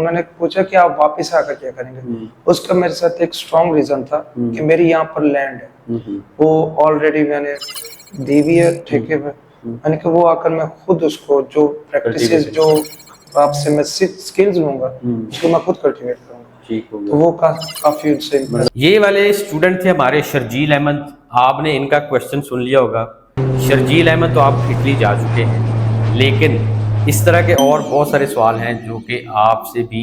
उन्होंने पूछा कि आप वापस आकर क्या करेंगे। उसका मेरे साथ एक स्ट्रॉन्ग रीजन था कि मेरी यहाँ पर लैंड है, वो ऑलरेडी मैंने दी हुई है ठेके पे। मैंने कहा वो आकर मैं खुद उसको जो प्रैक्टिसेस जो आपसे मैं स्किल्स लूंगा उसको मैं खुद कल्टीवेट करूंगा। तो वो काफी उनसे ये वाले स्टूडेंट थे हमारे शर्जील अहमद। आपने इनका क्वेश्चन सुन लिया होगा। शर्जील अहमद तो आप इटली जा चुके हैं, लेकिन इस तरह के और बहुत सारे सवाल हैं जो कि आपसे भी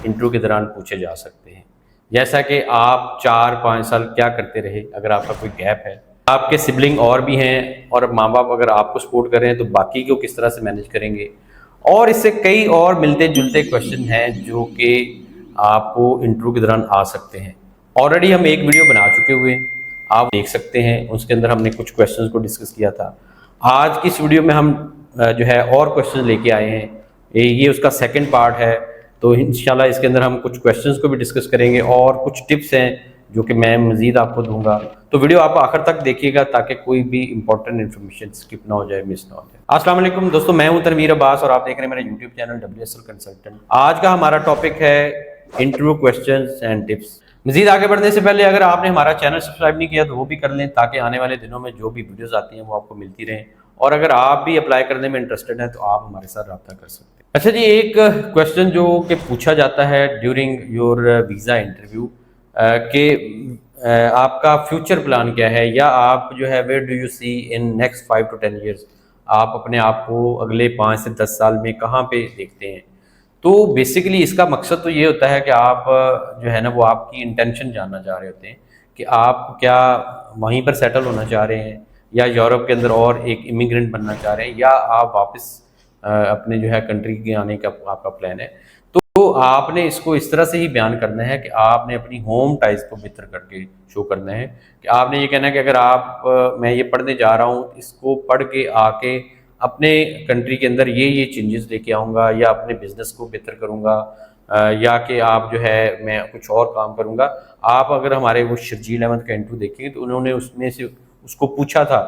इंटरव्यू के दौरान पूछे जा सकते हैं। जैसा कि आप 4-5 साल क्या करते रहे, अगर आपका कोई गैप है, आपके सिबलिंग और भी हैं और माँ बाप अगर आपको सपोर्ट कर रहे हैं तो बाकी को किस तरह से मैनेज करेंगे, और इससे कई और मिलते जुलते क्वेश्चन हैं जो कि आपको इंटरव्यू के दौरान आ सकते हैं। ऑलरेडी हम एक वीडियो बना चुके हुए हैं, आप देख सकते हैं, उसके अंदर हमने कुछ क्वेश्चंस को डिस्कस किया था। आज की इस वीडियो में हम जो है और क्वेश्चन लेके आए हैं, ये उसका सेकंड पार्ट है। तो इंशाल्लाह इसके अंदर हम कुछ क्वेश्चंस को भी डिस्कस करेंगे और कुछ टिप्स हैं जो कि मैं मज़ीद आपको दूंगा। तो वीडियो आप आखिर तक देखिएगा ताकि कोई भी इंपॉर्टेंट इन्फॉर्मेशन स्किप ना हो जाए, मिस ना हो जाए। अस्सलाम वालेकुम दोस्तों, मैं हूं तनवीर अब्बास और आप देख रहे हैं मेरा यूट्यूब चैनल WSL कंसल्टेंट। आज का हमारा टॉपिक है इंटरव्यू क्वेश्चंस एंड टिप्स। मज़ीद आगे बढ़ने से पहले अगर आपने हमारा चैनल सब्सक्राइब नहीं किया तो वो भी कर लें, ताकि आने वाले दिनों में जो भी वीडियोस आती हैं वो आपको मिलती रहें। और अगर आप भी अप्लाई करने में इंटरेस्टेड हैं तो आप हमारे साथ रब्ता कर सकते हैं। अच्छा जी, एक क्वेश्चन जो कि पूछा जाता है ड्यूरिंग योर वीज़ा इंटरव्यू कि आपका फ्यूचर प्लान क्या है, या आप जो है where do you see in next 5 to 10 years, आप अपने आप को अगले 5 से 10 साल में कहाँ पे देखते हैं। तो बेसिकली इसका मकसद तो ये होता है कि आप जो है ना वो आपकी इंटेंशन जानना चाह रहे होते हैं कि आप क्या वहीं पर सेटल होना चाह रहे हैं, या यूरोप के अंदर और एक इमिग्रेंट बनना चाह रहे हैं, या आप वापस अपने जो है कंट्री के आने का आपका प्लान है। तो आपने इसको इस तरह से ही बयान करना है कि आपने अपनी होम टाइज को बेहतर करके शो करना है कि आपने ये कहना है कि अगर मैं ये पढ़ने जा रहा हूँ, इसको पढ़ के आके अपने कंट्री के अंदर ये चेंजेस लेके आऊँगा, या अपने बिजनेस को बेहतर करूँगा, या कि आप जो है मैं कुछ और काम करूँगा। आप अगर हमारे वो शर्जील अहमद का इंटरव्यू देखेंगे तो उन्होंने उसमें से उसको पूछा था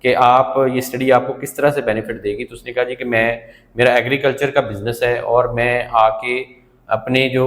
कि आप ये स्टडी आपको किस तरह से बेनिफिट देगी। तो उसने कहा जी कि मेरा एग्रीकल्चर का बिजनेस है और मैं आके अपने जो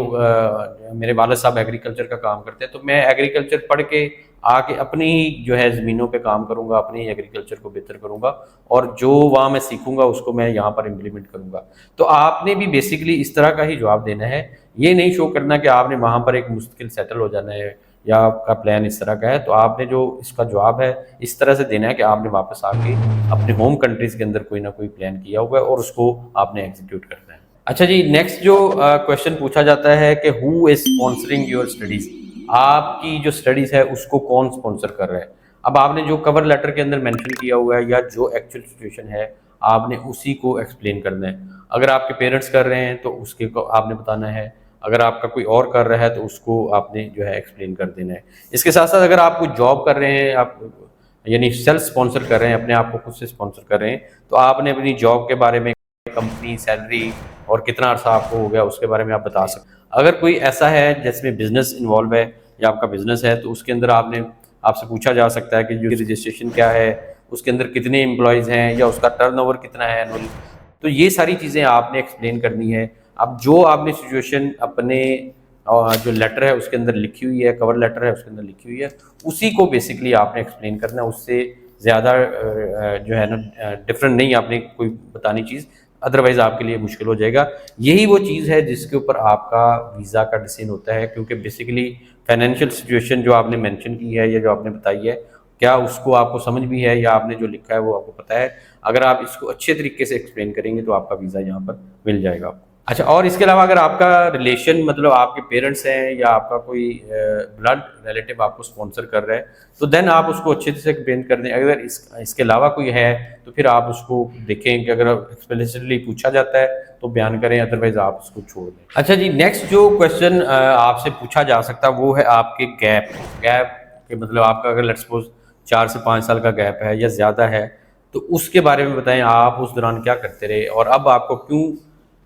मेरे वालिद साहब एग्रीकल्चर का काम करते हैं, तो मैं एग्रीकल्चर पढ़ के आके अपनी ही जो है ज़मीनों पे काम करूँगा, अपने ही एग्रीकल्चर को बेहतर करूँगा, और जो वहाँ मैं सीखूँगा उसको मैं यहाँ पर इम्प्लीमेंट करूँगा। तो आपने भी बेसिकली इस तरह का ही जवाब देना है, ये नहीं शो करना कि आपने वहाँ पर एक मुश्किल सेटल हो जाना है या आपका प्लान इस तरह का है। तो आपने जो इसका जवाब है इस तरह से देना है कि आपने वापस आके अपने होम कंट्रीज़ के अंदर कोई ना कोई प्लान किया हुआ है और उसको आपने एग्जीक्यूट करना है। अच्छा जी, नेक्स्ट जो क्वेश्चन पूछा जाता है कि who is sponsoring your studies, आपकी जो स्टडीज़ है उसको कौन स्पॉन्सर कर रहा है। अब आपने जो कवर लेटर के अंदर मेंशन किया हुआ है या जो एक्चुअल सिचुएशन है आपने उसी को एक्सप्लेन करना है। अगर आपके पेरेंट्स कर रहे हैं तो उसके को आपने बताना है, अगर आपका कोई और कर रहा है तो उसको आपने जो है एक्सप्लेन कर देना है। इसके साथ साथ अगर आप कोई जॉब कर रहे हैं, आप यानी सेल्फ स्पॉन्सर कर रहे हैं, अपने आप को खुद से स्पॉन्सर कर रहे हैं, तो आपने अपनी जॉब के बारे में, कंपनी, सैलरी और कितना अर्सा आपको हो गया उसके बारे में आप बता सकते हैं। अगर कोई ऐसा है जिसमें बिजनेस इन्वॉल्व है या आपका बिजनेस है तो उसके अंदर आपसे पूछा जा सकता है कि जो रजिस्ट्रेशन क्या है, उसके अंदर कितने एम्प्लॉयज़ हैं, या उसका टर्नओवर कितना है एनुअल। तो ये सारी चीज़ें आपने एक्सप्लेन करनी है। अब जो आपने सिचुएशन अपने जो लेटर है उसके अंदर लिखी हुई है, कवर लेटर है उसके अंदर लिखी हुई है, उसी को बेसिकली आपने एक्सप्लेन करना है। उससे ज़्यादा जो है ना डिफरेंट नहीं आपने कोई बतानी चीज़, अदरवाइज आपके लिए मुश्किल हो जाएगा। यही वो चीज़ है जिसके ऊपर आपका वीज़ा का डिसीजन होता है, क्योंकि बेसिकली फाइनेंशियल सिचुएशन जो आपने मेंशन की है या जो आपने बताई है, क्या उसको आपको समझ भी है या आपने जो लिखा है वो आपको पता है। अगर आप इसको अच्छे तरीके से एक्सप्लेन करेंगे तो आपका वीज़ा यहाँ पर मिल जाएगा आपको। अच्छा, और इसके अलावा अगर आपका रिलेशन मतलब आपके पेरेंट्स हैं या आपका कोई ब्लड रिलेटिव आपको स्पॉन्सर कर रहा है तो देन आप उसको अच्छे से एक्सप्लेन कर दें। अगर इसके अलावा कोई है तो फिर आप उसको देखें कि अगर एक्सप्लिसिटली पूछा जाता है तो बयान करें, अदरवाइज आप उसको छोड़ दें। अच्छा जी, नेक्स्ट जो क्वेश्चन आपसे पूछा जा सकता है वो है आपके गैप के मतलब आपका अगर लेट्स सपोज 4 से 5 साल का गैप है या ज़्यादा है तो उसके बारे में बताएं, आप उस दौरान क्या करते रहे और अब आपको क्यों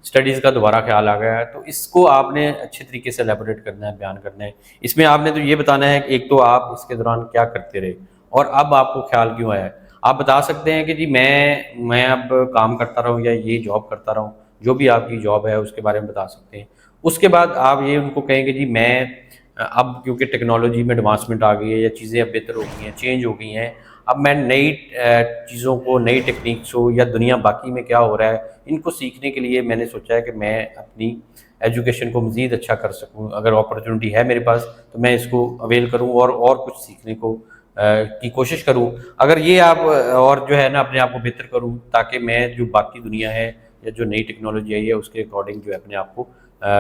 स्टडीज़ का दोबारा ख्याल आ गया है। तो इसको आपने अच्छे तरीके से एलेबोरेट करना है, बयान करना है। इसमें आपने तो ये बताना है कि एक तो आप इसके दौरान क्या करते रहे और अब आपको ख्याल क्यों आया है। आप बता सकते हैं कि जी मैं अब काम करता रहूँ या ये जॉब करता रहूँ, जो भी आपकी जॉब है उसके बारे में बता सकते हैं। उसके बाद आप ये उनको कहेंगे जी मैं अब क्योंकि टेक्नोलॉजी में एडवांसमेंट आ गई है या चीज़ें अब बेहतर हो गई हैं, चेंज हो गई हैं, अब मैं नई चीज़ों को, नई टेक्निक्स हो या दुनिया बाकी में क्या हो रहा है, इनको सीखने के लिए मैंने सोचा है कि मैं अपनी एजुकेशन को मज़ीद अच्छा कर सकूं। अगर अपॉर्चुनिटी है मेरे पास तो मैं इसको अवेल करूं और कुछ सीखने को की कोशिश करूं। अगर ये आप और जो है ना अपने आप को बेहतर करूं, ताकि मैं जो बाकी दुनिया है या जो नई टेक्नोलॉजी आई है उसके अकॉर्डिंग जो है अपने आप को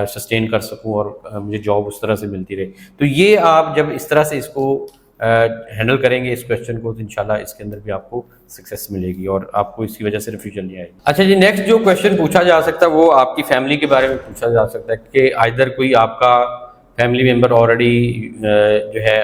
सस्टेन कर सकूं और मुझे जॉब उस तरह से मिलती रहे। तो ये आप जब इस तरह से इसको हैंडल करेंगे इस क्वेश्चन को, तो इंशाल्लाह इसके अंदर भी आपको सक्सेस मिलेगी और आपको इसकी वजह से रिफ्यूजल नहीं आएगी। अच्छा जी, नेक्स्ट जो क्वेश्चन पूछा जा सकता है वो आपकी फैमिली के बारे में पूछा जा सकता है कि आइदर कोई आपका फैमिली मेम्बर ऑलरेडी जो है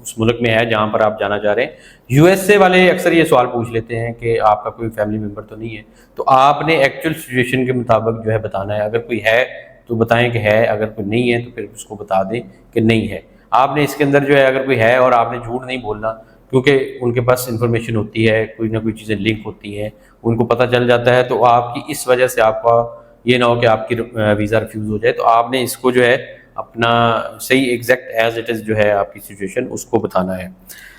उस मुल्क में है जहाँ पर आप जाना चाह रहे हैं। यूएसए वाले अक्सर ये सवाल पूछ लेते हैं कि आपका कोई फैमिली मेम्बर तो नहीं है, तो आपने एक्चुअल सिचुएशन के मुताबिक जो है बताना है। अगर कोई है तो बताएं कि है, अगर कोई नहीं है तो फिर उसको बता दें कि नहीं है। आपने इसके अंदर जो है अगर कोई है और आपने झूठ नहीं बोलना, क्योंकि उनके पास इंफॉर्मेशन होती है, कोई ना कोई चीज़ें लिंक होती हैं, उनको पता चल जाता है, तो आपकी इस वजह से आपका ये ना हो कि आपकी वीज़ा रिफ्यूज़ हो जाए। तो आपने इसको जो है अपना सही एग्जैक्ट एज इट इज़ जो है आपकी सिचुएशन उसको बताना है।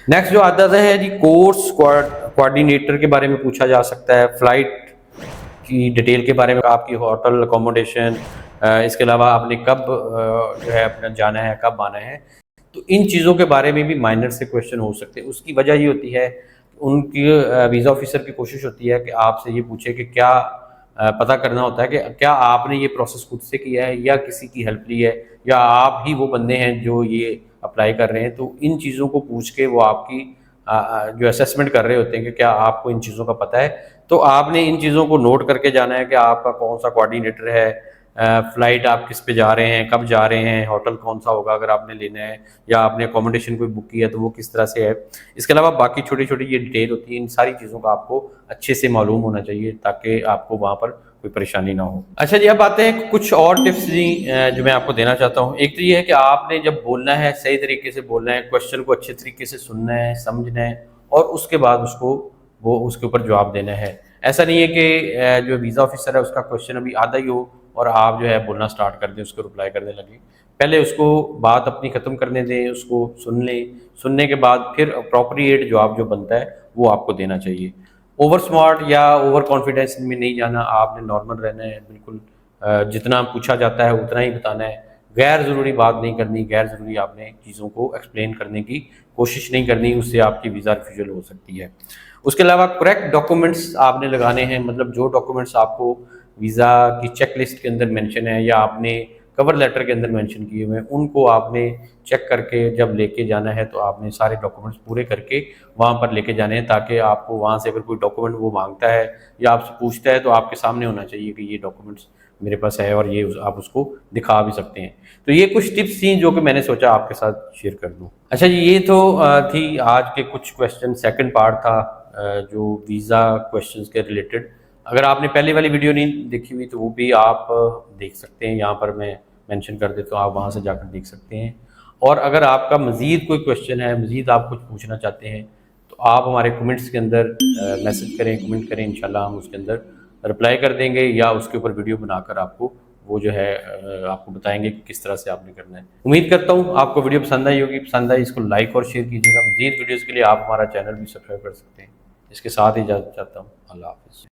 नेक्स्ट जो आता है जी, कोर्स कोऑर्डिनेटर के बारे में पूछा जा सकता है, फ्लाइट की डिटेल के बारे में, आपकी होटल अकोमोडेशन, इसके अलावा आपने कब जो है अपना जाना है, कब आना है। तो इन चीज़ों के बारे में भी माइनर से क्वेश्चन हो सकते हैं। उसकी वजह ये होती है, उनकी वीज़ा ऑफिसर की कोशिश होती है कि आपसे ये पूछे कि क्या पता करना होता है कि क्या आपने ये प्रोसेस खुद से किया है या किसी की हेल्प ली है, या आप ही वो बंदे हैं जो ये अप्लाई कर रहे हैं। तो इन चीज़ों को पूछ के वो आपकी जो असेसमेंट कर रहे होते हैं कि क्या आपको इन चीज़ों का पता है। तो आपने इन चीज़ों को नोट करके जाना है कि आपका कौन सा कोऑर्डिनेटर है, फ़्लाइट आप किस पे जा रहे हैं, कब जा रहे हैं, होटल कौन सा होगा अगर आपने लेना है, या आपने अकोमोडेशन कोई बुक किया है तो वो किस तरह से है। इसके अलावा बाकी छोटी छोटी ये डिटेल होती है, इन सारी चीज़ों का आपको अच्छे से मालूम होना चाहिए ताकि आपको वहाँ पर कोई परेशानी ना हो। अच्छा जी, अब आते हैं कुछ और टिप्स जी जो मैं आपको देना चाहता हूँ। एक तो ये है कि आपने जब बोलना है सही तरीके से बोलना है, क्वेश्चन को अच्छे तरीके से सुनना है, समझना है, और उसके बाद उसके ऊपर जवाब देना है। ऐसा नहीं है कि जो वीज़ा ऑफिसर है उसका क्वेश्चन अभी आधा ही हो और आप जो है बोलना स्टार्ट कर दें, उसको रिप्लाई करने लगे। पहले उसको बात अपनी ख़त्म करने दें, उसको सुन लें, सुनने के बाद फिर अप्रोप्रिएट जवाब जो बनता है वो आपको देना चाहिए। ओवर स्मार्ट या ओवर कॉन्फिडेंस में नहीं जाना, आपने नॉर्मल रहना है, बिल्कुल जितना पूछा जाता है उतना ही बताना है। गैर ज़रूरी बात नहीं करनी, गैर ज़रूरी आपने चीज़ों को एक्सप्लेन करने की कोशिश नहीं करनी, उससे आपकी वीज़ा रिफ्यूजल हो सकती है। उसके अलावा करेक्ट डॉक्यूमेंट्स आपने लगाने हैं, मतलब जो डॉक्यूमेंट्स आपको वीज़ा की चेक लिस्ट के अंदर मेंशन है या आपने कवर लेटर के अंदर मेंशन किए हुए हैं, उनको आपने चेक करके जब लेके जाना है तो आपने सारे डॉक्यूमेंट्स पूरे करके वहाँ पर लेके जाने हैं, ताकि आपको वहाँ से अगर कोई डॉक्यूमेंट वो मांगता है या आपसे पूछता है तो आपके सामने होना चाहिए कि ये डॉक्यूमेंट्स मेरे पास है और ये आप उसको दिखा भी सकते हैं। तो ये कुछ टिप्स थी जो कि मैंने सोचा आपके साथ शेयर कर दूँ। अच्छा जी, ये तो थी आज के कुछ क्वेश्चन, सेकंड पार्ट था जो वीज़ा क्वेश्चंस के रिलेटेड। अगर आपने पहले वाली वीडियो नहीं देखी हुई तो वो भी आप देख सकते हैं, यहाँ पर मैं मेंशन कर देता हूँ, आप वहाँ से जाकर देख सकते हैं। और अगर आपका मज़ीद कोई क्वेश्चन है, मज़ीद आप कुछ पूछना चाहते हैं, तो आप हमारे कमेंट्स के अंदर मैसेज करें, कमेंट करें, इंशाल्लाह हम उसके अंदर रिप्लाई कर देंगे या उसके ऊपर वीडियो बनाकर आपको वो जो है आपको बताएंगे कि किस तरह से आपने करना है। उम्मीद करता हूँ आपको वीडियो पसंद आई होगी। पसंद आई इसको लाइक और शेयर कीजिएगा। मज़ीद वीडियोज़ के लिए आप हमारा चैनल भी सब्सक्राइब कर सकते हैं। इसके साथ ही इजाज़त चाहता हूँ। अल्लाह हाफ़िज़।